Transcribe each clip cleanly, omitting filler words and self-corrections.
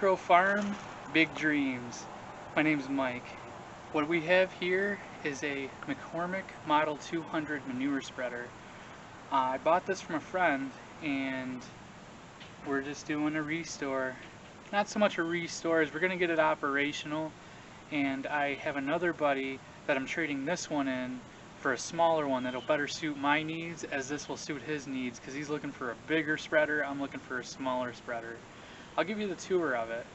Micro farm, big dreams. My name's Mike. What we have here is a McCormick Model 200 manure spreader. I bought this from a friend and we're just doing a restore. Not so much a restore as we're going to get it operational, and I have another buddy that I'm trading this one in for a smaller one that'll better suit my needs, as this will suit his needs because he's looking for a bigger spreader. I'm looking for a smaller spreader. I'll give you the tour of it.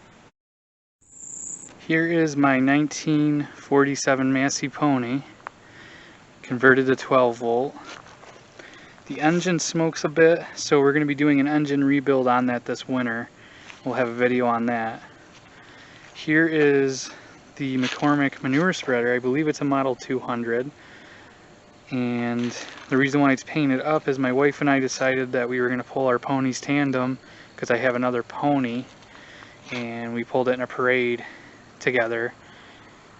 Here is my 1947 Massey Pony, converted to 12 volt. The engine smokes a bit, so we're going to be doing an engine rebuild on that this winter. We'll have a video on that. Here is the McCormick manure spreader. I believe it's a Model 200. And the reason why it's painted up is my wife and I decided that we were going to pull our ponies tandem because I have another pony, and we pulled it in a parade together.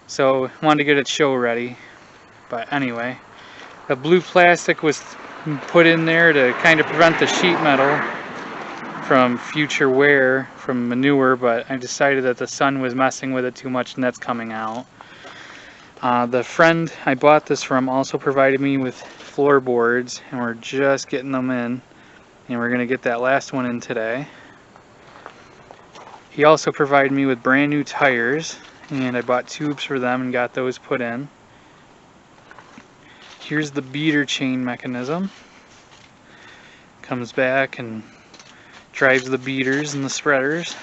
So wanted to get it show ready. But anyway, the blue plastic was put in there to kind of prevent the sheet metal from future wear from manure, but I decided that the sun was messing with it too much and that's coming out. The friend I bought this from also provided me with floorboards, and we're just getting them in, and we're going to get that last one in today. He also provided me with brand new tires, and I bought tubes for them and got those put in. Here's the beater chain mechanism. Comes back and drives the beaters and the spreaders.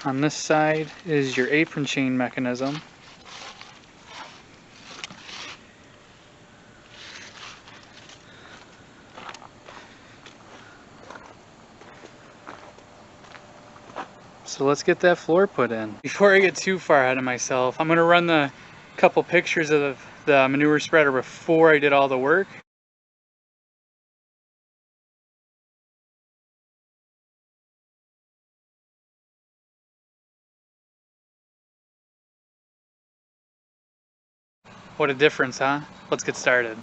On this side is your apron chain mechanism. So let's get that floor put in. Before I get too far ahead of myself, I'm going to run the couple pictures of the manure spreader before I did all the work. What a difference, huh? Let's get started.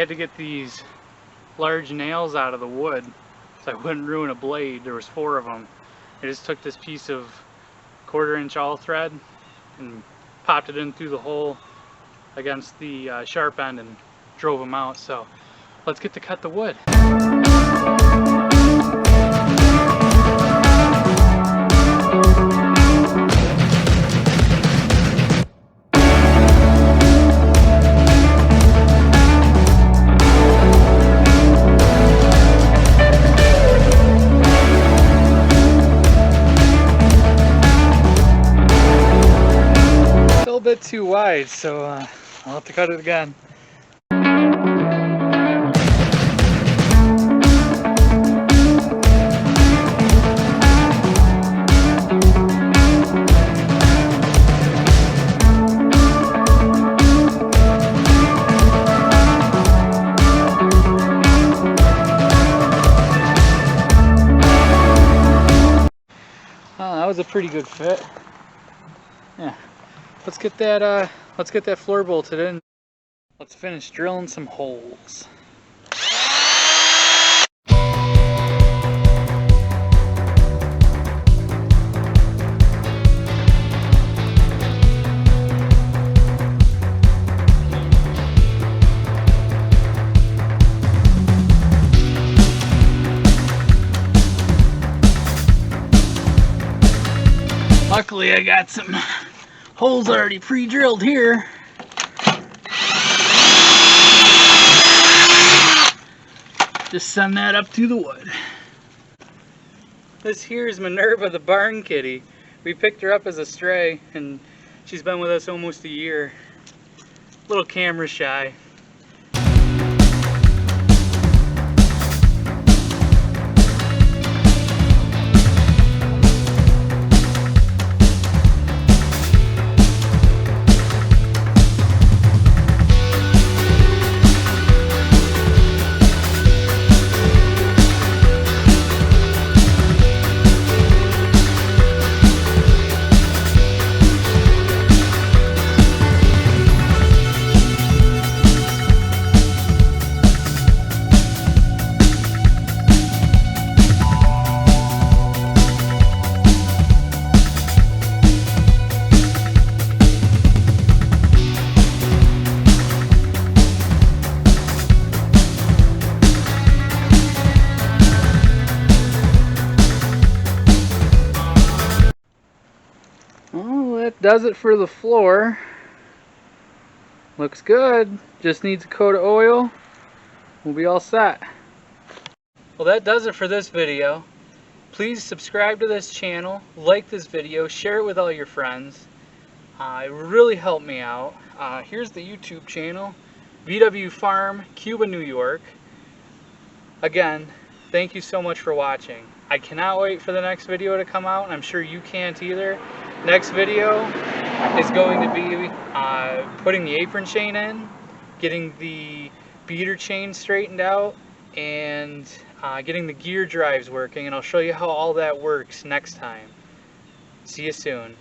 To get these large nails out of the wood so I wouldn't ruin a blade. There was 4 of them. I just took this piece of 1/4 inch all thread and popped it in through the hole against the sharp end and drove them out. So let's get to cut the wood. Bit too wide, so I'll have to cut it again. That was a pretty good fit. Yeah. Let's get that floor bolted in. Let's finish drilling some holes. Luckily I got some holes already pre-drilled here. Just send that up through the wood. This here is Minerva, the barn kitty. We picked her up as a stray and she's been with us almost a year. A little camera shy. does it for the floor. Looks good. Just needs a coat of oil. We'll be all set. Well, that does it for this video. Please subscribe to this channel, like this video, share it with all your friends. It really helped me out. Here's the YouTube channel, VW Farm, Cuba, New York. Again, thank you so much for watching. I cannot wait for the next video to come out, and I'm sure you can't either. Next video is going to be putting the apron chain in, getting the beater chain straightened out, and getting the gear drives working, and I'll show you how all that works next time. See you soon.